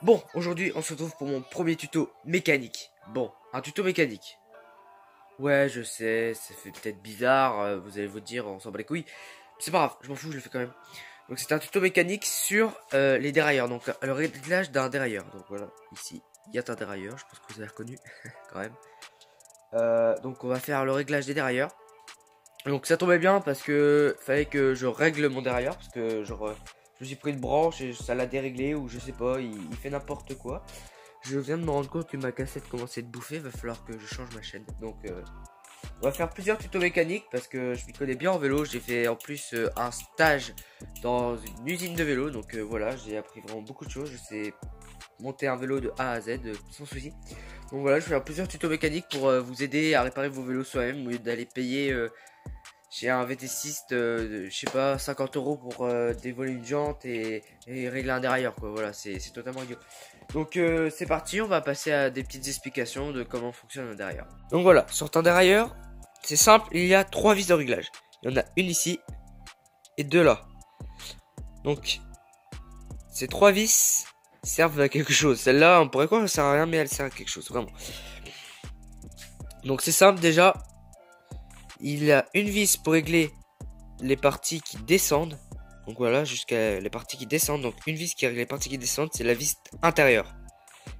Bon, aujourd'hui, on se retrouve pour mon premier tuto mécanique. Bon, un tuto mécanique. Ouais, je sais, ça fait peut-être bizarre, vous allez vous dire, on s'en bat les couilles. C'est pas grave, je m'en fous, je le fais quand même. Donc c'est un tuto mécanique sur les dérailleurs, donc le réglage d'un dérailleur. Donc voilà, ici, il y a un dérailleur, je pense que vous avez reconnu, quand même. Donc on va faire le réglage des dérailleurs. Donc ça tombait bien parce que fallait que je règle mon dérailleur, parce que genre, je me suis pris une branche et ça l'a déréglé, ou je sais pas, il fait n'importe quoi. Je viens de me rendre compte que ma cassette commençait de bouffer, va falloir que je change ma chaîne. Donc on va faire plusieurs tutos mécaniques parce que je m'y connais bien en vélo. J'ai fait en plus un stage dans une usine de vélo. Donc voilà, j'ai appris vraiment beaucoup de choses. Je sais monter un vélo de A à Z sans souci. Donc voilà, je vais faire plusieurs tutos mécaniques pour vous aider à réparer vos vélos soi-même au lieu d'aller payer chez un VT6 je sais pas, 50 € pour dévoiler une jante et régler un dérailleur quoi. Voilà, c'est totalement idiot. Donc c'est parti, on va passer à des petites explications de comment fonctionne un dérailleur. Donc voilà, sur un dérailleur, c'est simple, il y a 3 vis de réglage. Il y en a une ici et 2 là. Donc ces 3 vis servent à quelque chose. Celle-là, on pourrait croire qu'elle sert à rien, mais elle sert à quelque chose, vraiment. Donc c'est simple déjà. Il y a une vis pour régler les parties qui descendent. Donc voilà, jusqu'à les parties qui descendent. Donc une vis qui règle les parties qui descendent, c'est la vis intérieure.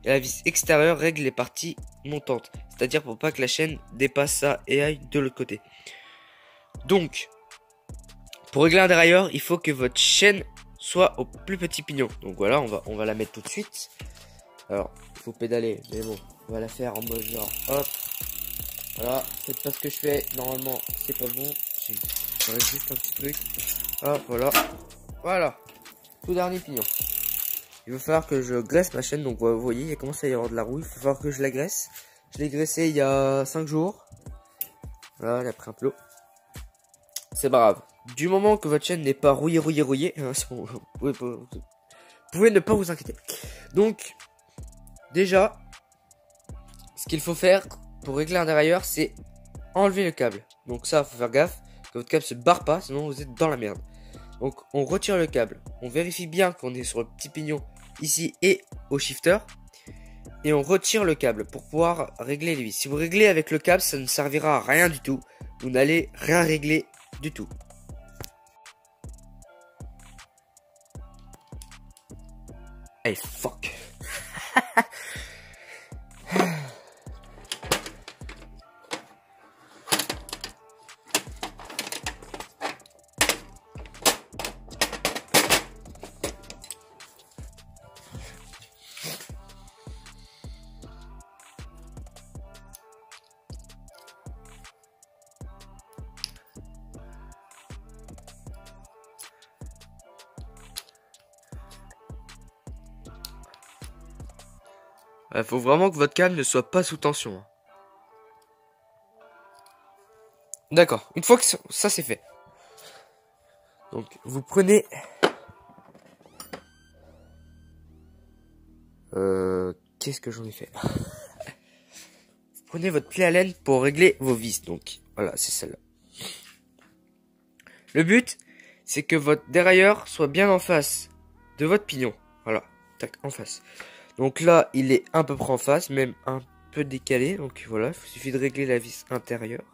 Et la vis extérieure règle les parties montantes. C'est-à-dire pour pas que la chaîne dépasse ça et aille de l'autre côté. Donc, pour régler un dérailleur, il faut que votre chaîne soit au plus petit pignon. Donc voilà, on va la mettre tout de suite. Alors, il faut pédaler, mais bon, on va la faire en mode genre, hop. Voilà, faites pas ce que je fais, normalement c'est pas bon. J'enlève juste un petit truc. Hop, voilà. Voilà, tout dernier pignon. Il va falloir que je graisse ma chaîne, donc vous voyez, il commence à y avoir de la rouille. Il va falloir que je la graisse. Je l'ai graissée il y a 5 jours. Voilà, elle a pris un peu l'eau. C'est pas grave. Du moment que votre chaîne n'est pas rouillée, vous pouvez ne pas vous inquiéter. Donc, déjà, ce qu'il faut faire pour régler un dérailleur, c'est enlever le câble. Donc ça, faut faire gaffe que votre câble se barre pas, sinon vous êtes dans la merde. Donc on retire le câble, on vérifie bien qu'on est sur le petit pignon ici et au shifter, et on retire le câble pour pouvoir régler les vis. Si vous réglez avec le câble, ça ne servira à rien du tout. Vous n'allez rien régler du tout. Hey fuck. Il faut vraiment que votre câble ne soit pas sous tension. D'accord, une fois que ça c'est fait. Donc vous prenez... Qu'est-ce que j'en ai fait? Vous prenez votre clé Allen pour régler vos vis. Donc voilà, c'est celle-là. Le but, c'est que votre dérailleur soit bien en face de votre pignon. Voilà, tac, en face. Donc là, il est à peu près en face, même un peu décalé. Donc voilà, il suffit de régler la vis intérieure.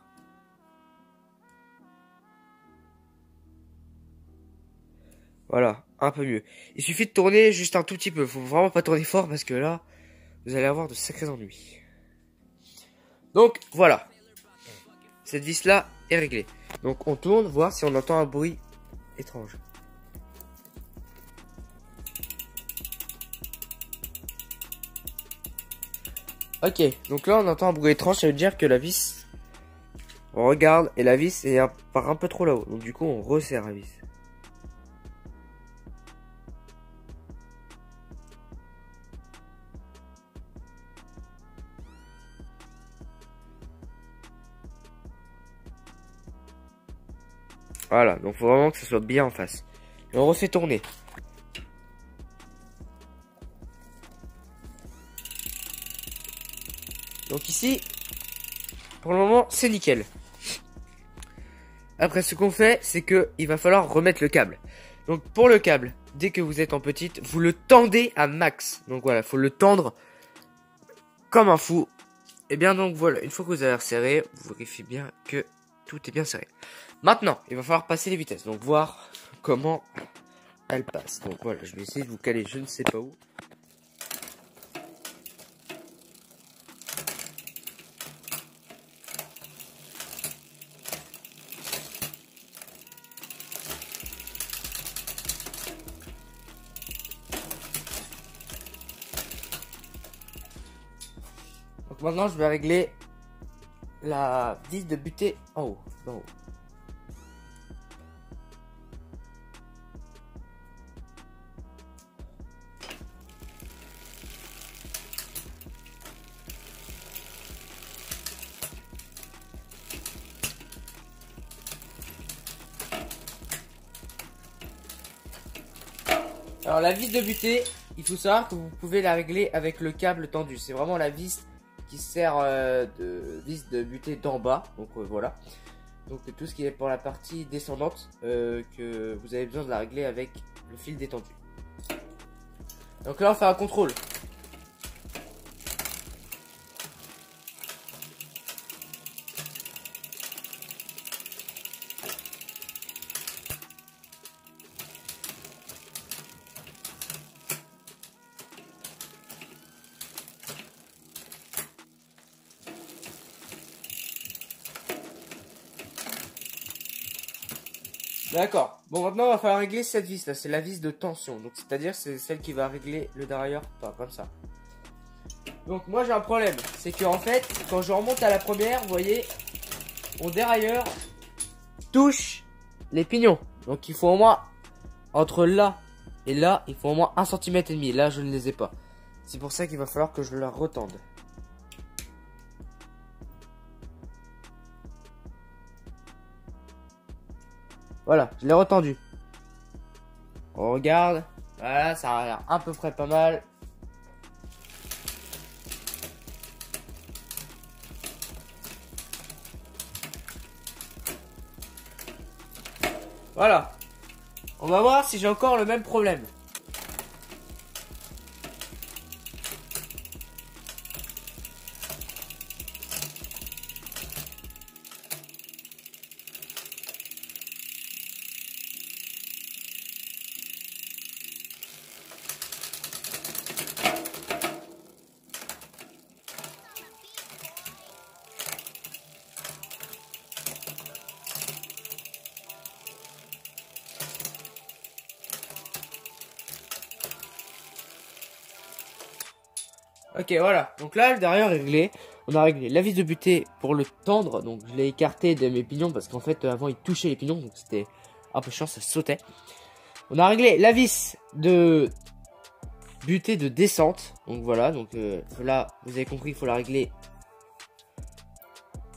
Voilà, un peu mieux. Il suffit de tourner juste un tout petit peu. Faut vraiment pas tourner fort parce que là, vous allez avoir de sacrés ennuis. Donc voilà, cette vis là est réglée. Donc on tourne, voir si on entend un bruit étrange. Ok, donc là on entend un bruit étrange, ça veut dire que la vis, on regarde et la vis part un peu trop là-haut. Donc du coup on resserre la vis. Voilà, donc faut vraiment que ça soit bien en face. Et on refait tourner. Donc ici, pour le moment, c'est nickel. Après, ce qu'on fait, c'est que il va falloir remettre le câble. Donc pour le câble, dès que vous êtes en petite, vous le tendez à max. Donc voilà, faut le tendre comme un fou. Et bien donc voilà, une fois que vous avez resserré, vous vérifiez bien que tout est bien serré. Maintenant, il va falloir passer les vitesses. Donc voir comment elle passe. Donc voilà, je vais essayer de vous caler je ne sais pas où. Donc maintenant, je vais régler la vis de butée en haut. En haut. Alors la vis de butée, il faut savoir que vous pouvez la régler avec le câble tendu. C'est vraiment la vis qui sert de vis de butée d'en bas. Donc voilà. Donc tout ce qui est pour la partie descendante, que vous avez besoin de la régler avec le fil détendu. Donc là on fait un contrôle. D'accord. Bon, maintenant, il va falloir régler cette vis là. C'est la vis de tension. Donc, c'est-à-dire, c'est celle qui va régler le dérailleur. Pas comme ça. Donc, moi, j'ai un problème. C'est que, en fait, quand je remonte à la première, vous voyez, mon dérailleur touche les pignons. Donc, il faut au moins, entre là et là, il faut au moins 1,5 cm. Là, je ne les ai pas. C'est pour ça qu'il va falloir que je la retende. Voilà, je l'ai retendu. On regarde. Voilà, ça a l'air à peu près pas mal. Voilà. On va voir si j'ai encore le même problème. Ok, voilà. Donc là, le derrière est réglé. On a réglé la vis de butée pour le tendre. Donc je l'ai écarté de mes pignons parce qu'en fait, avant, il touchait les pignons. Donc c'était un peu chiant, ça sautait. On a réglé la vis de butée de descente. Donc voilà. Donc là, vous avez compris, il faut la régler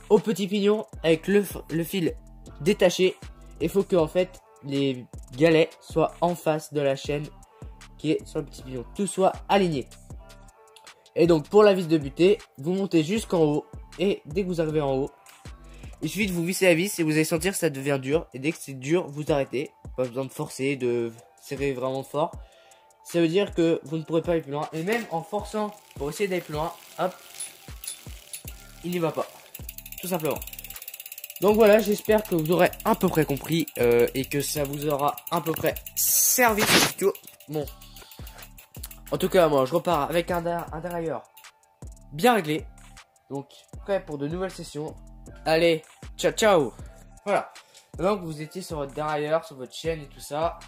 au petit pignon avec le fil détaché. Il faut que, en fait, les galets soient en face de la chaîne qui est sur le petit pignon. Tout soit aligné. Et donc pour la vis de butée, vous montez jusqu'en haut. Et dès que vous arrivez en haut, il suffit de vous visser la vis et vous allez sentir que ça devient dur. Et dès que c'est dur, vous arrêtez. Pas besoin de forcer, de serrer vraiment fort. Ça veut dire que vous ne pourrez pas aller plus loin. Et même en forçant pour essayer d'aller plus loin, hop, il n'y va pas. Tout simplement. Donc voilà, j'espère que vous aurez à peu près compris. Et que ça vous aura à peu près servi ce tuto. Bon. En tout cas, moi, je repars avec un dérailleur bien réglé. Donc, prêt pour de nouvelles sessions. Allez, ciao, ciao. Voilà. Maintenant que vous étiez sur votre dérailleur, sur votre chaîne et tout ça,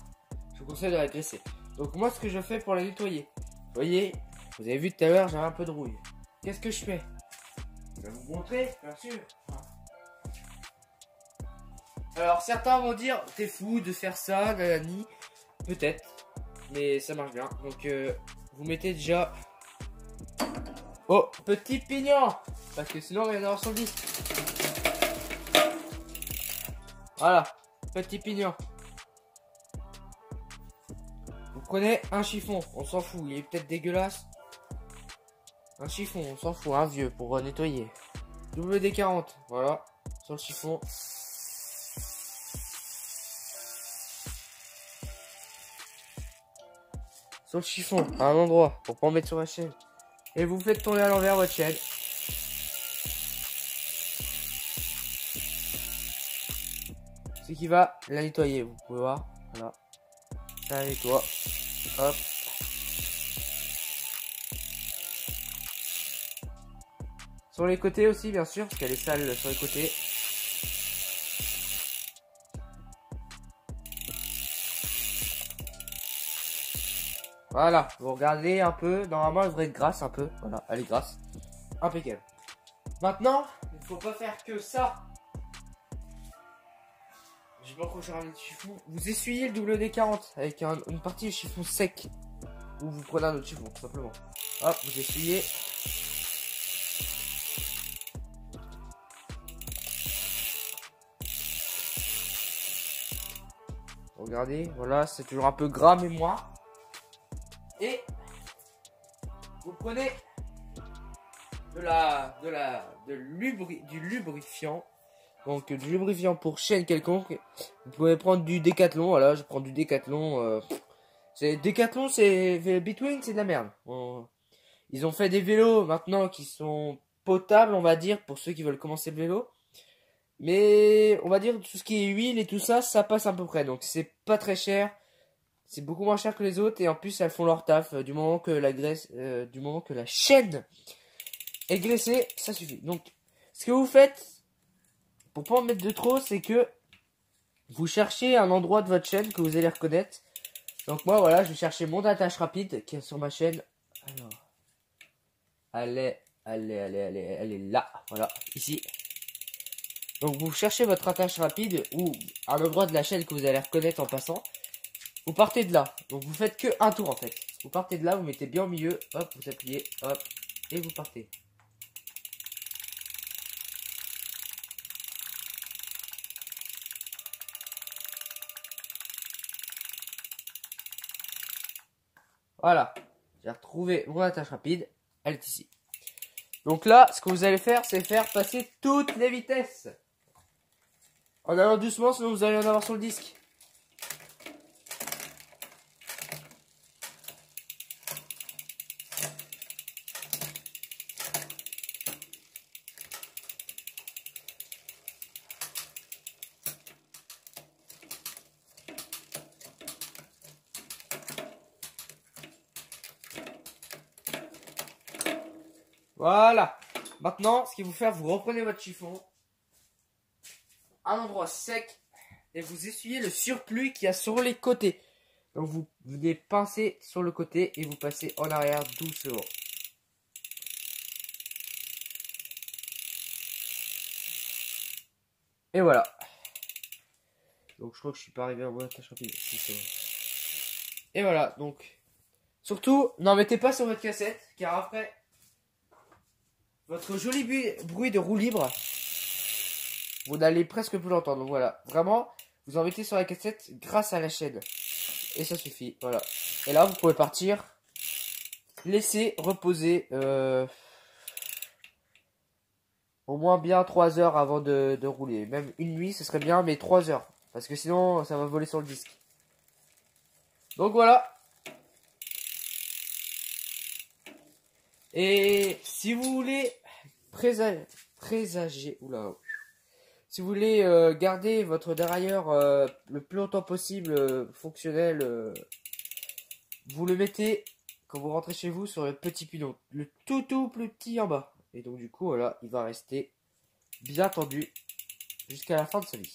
je vous conseille de la graisser. Donc, moi, ce que je fais pour la nettoyer. Vous voyez, vous avez vu tout à l'heure, j'avais un peu de rouille. Qu'est-ce que je fais? Je vais vous montrer, bien sûr. Alors, certains vont dire, t'es fou de faire ça, nanani. Peut-être. Mais ça marche bien. Donc vous mettez déjà au petit pignon. Parce que sinon il y en aura 110. Voilà. Petit pignon. Vous prenez un chiffon. On s'en fout. Il est peut-être dégueulasse. Un chiffon. On s'en fout. Un vieux pour nettoyer. WD-40. Voilà. Sur le chiffon. sur le chiffon, à un endroit, pour pas en mettre sur la chaîne. Et vous faites tourner à l'envers votre chaîne. Ce qui va la nettoyer, vous pouvez voir. Voilà. Ça la nettoie. Hop. Sur les côtés aussi, bien sûr, parce qu'elle est sale sur les côtés. Voilà, vous regardez un peu. Normalement, elle devrait être grasse un peu. Voilà, elle est grasse. Impeccable. Maintenant, il ne faut pas faire que ça. Je vais accrocher le chiffon. Vous essuyez le WD-40 avec une partie de chiffon sec. Ou vous prenez un autre chiffon, tout simplement. Hop, vous essuyez. Regardez, voilà, c'est toujours un peu gras, mais moi. Et vous prenez du lubrifiant. Donc du lubrifiant pour chaîne quelconque. Vous pouvez prendre du Décathlon. Voilà, je prends du Décathlon. C'est Décathlon, c'est Bitwing, c'est de la merde. Bon, ils ont fait des vélos maintenant qui sont potables, on va dire, pour ceux qui veulent commencer le vélo. Mais on va dire tout ce qui est huile et tout ça, ça passe à peu près. Donc c'est pas très cher. C'est beaucoup moins cher que les autres et en plus elles font leur taf. Du moment que la graisse, du moment que la chaîne est graissée, ça suffit. Donc ce que vous faites pour pas en mettre de trop, c'est que vous cherchez un endroit de votre chaîne que vous allez reconnaître. Donc moi voilà, je vais chercher mon attache rapide qui est sur ma chaîne. Alors, elle est là, voilà, ici. Donc vous cherchez votre attache rapide ou un endroit de la chaîne que vous allez reconnaître en passant. Vous partez de là. Donc vous faites que un tour en fait. Vous partez de là, vous mettez bien au milieu, hop, vous appuyez, hop, et vous partez. Voilà. J'ai retrouvé mon attache rapide. Elle est ici. Donc là, ce que vous allez faire, c'est faire passer toutes les vitesses. En allant doucement, sinon vous allez en avoir sur le disque. Voilà. Maintenant, ce qu'il vous faire, vous reprenez votre chiffon, un endroit sec, et vous essuyez le surplus qu'il y a sur les côtés. Donc vous venez pincer sur le côté et vous passez en arrière doucement. Et voilà. Donc je crois que je suis pas arrivé à mon attache rapide. Et voilà, donc surtout, n'en mettez pas sur votre cassette, car après, votre joli bruit de roue libre, vous n'allez presque plus l'entendre. Donc voilà, vraiment, vous en mettez sur la cassette grâce à la chaîne. Et ça suffit, voilà. Et là, vous pouvez partir, laisser reposer au moins bien 3 heures avant de rouler. Même une nuit, ce serait bien, mais 3 heures. Parce que sinon, ça va voler sur le disque. Donc voilà. Et si vous voulez présager, oula, si vous voulez garder votre dérailleur le plus longtemps possible fonctionnel, vous le mettez quand vous rentrez chez vous sur le petit pilon, le tout plus petit en bas. Et donc du coup, voilà, il va rester bien tendu jusqu'à la fin de sa vie.